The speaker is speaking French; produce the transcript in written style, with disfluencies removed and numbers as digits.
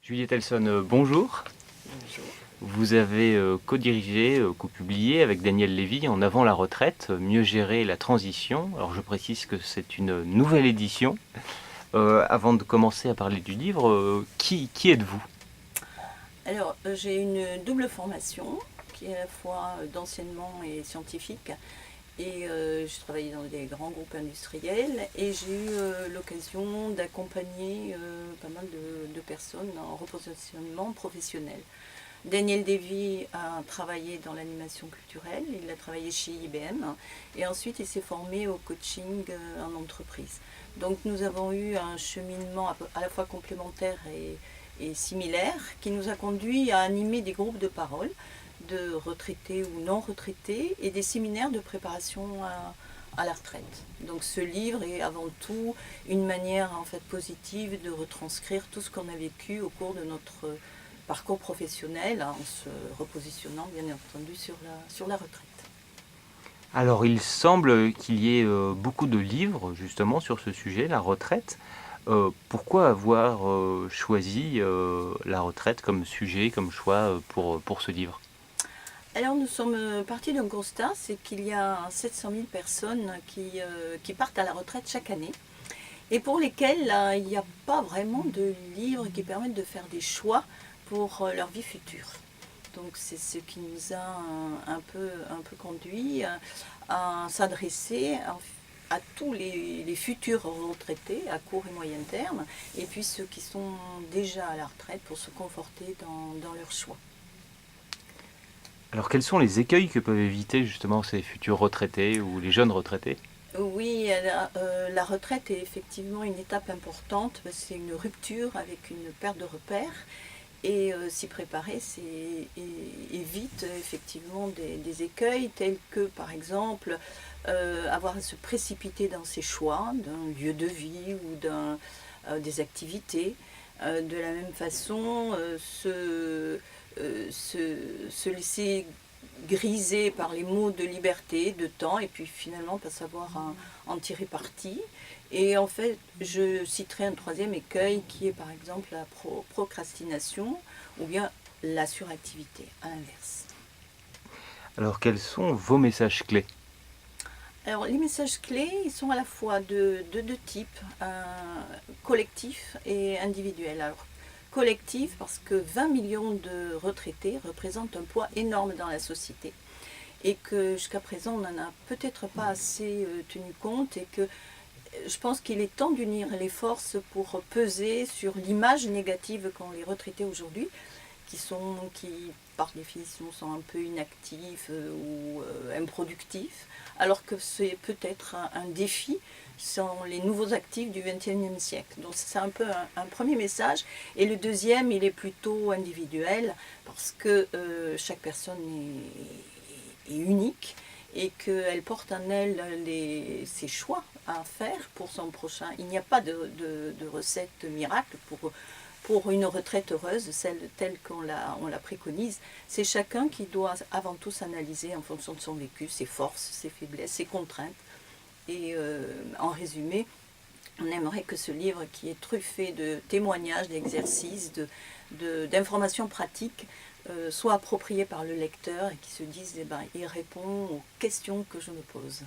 Juliette Elson, bonjour. Bonjour. Vous avez co-dirigé, co-publié avec Daniel Lévy En avant la retraite, mieux gérer la transition. Alors je précise que c'est une nouvelle édition. Avant de commencer à parler du livre, qui êtes-vous? Alors, j'ai une double formation qui est à la fois d'enseignement et scientifique. Et j'ai travaillé dans des grands groupes industriels et j'ai eu l'occasion d'accompagner pas mal de personnes en repositionnement professionnel. Daniel Lévy a travaillé dans l'animation culturelle, il a travaillé chez IBM et ensuite il s'est formé au coaching en entreprise. Donc nous avons eu un cheminement à la fois complémentaire et similaire qui nous a conduit à animer des groupes de parole de retraités ou non retraités et des séminaires de préparation à la retraite. Donc ce livre est avant tout une manière en fait positive de retranscrire tout ce qu'on a vécu au cours de notre parcours professionnel en se repositionnant bien entendu sur la retraite. Alors il semble qu'il y ait beaucoup de livres justement sur ce sujet, la retraite. Pourquoi avoir choisi la retraite comme sujet, comme choix pour ce livre? Alors nous sommes partis d'un constat, c'est qu'il y a 700 000 personnes qui partent à la retraite chaque année et pour lesquelles il n'y a pas vraiment de livres qui permettent de faire des choix pour leur vie future. Donc c'est ce qui nous a un peu conduit à s'adresser à tous les futurs retraités à court et moyen terme, et puis ceux qui sont déjà à la retraite pour se conforter dans leurs choix. Alors quels sont les écueils que peuvent éviter justement ces futurs retraités ou les jeunes retraités? Oui, la retraite est effectivement une étape importante, c'est une rupture avec une perte de repères. Et s'y préparer, c'est évite effectivement des écueils tels que par exemple avoir à se précipiter dans ses choix d'un lieu de vie ou des activités. De la même façon, se laisser griser par les mots de liberté, de temps, et puis finalement pas savoir en tirer parti. Et en fait, je citerai un troisième écueil qui est par exemple la procrastination ou bien la suractivité, à l'inverse. Alors quels sont vos messages clés? Alors les messages clés, ils sont à la fois de deux types, collectif et individuel. Alors collectif parce que 20 millions de retraités représentent un poids énorme dans la société et que jusqu'à présent on n'en a peut-être pas assez tenu compte et que je pense qu'il est temps d'unir les forces pour peser sur l'image négative qu'ont les retraités aujourd'hui, qui par définition sont un peu inactifs ou improductifs, alors que c'est peut-être un défi, sont les nouveaux actifs du XXIe siècle. Donc c'est un peu un premier message. Et le deuxième, il est plutôt individuel, parce que chaque personne est unique et qu'elle porte en elle ses choix à faire pour son prochain. Il n'y a pas de recette miracle pour une retraite heureuse, telle qu'on la préconise. C'est chacun qui doit avant tout s'analyser en fonction de son vécu, ses forces, ses faiblesses, ses contraintes. Et en résumé, on aimerait que ce livre, qui est truffé de témoignages, d'exercices, d'informations pratiques, soit approprié par le lecteur et qui se dise, eh ben, il répond aux questions que je me pose.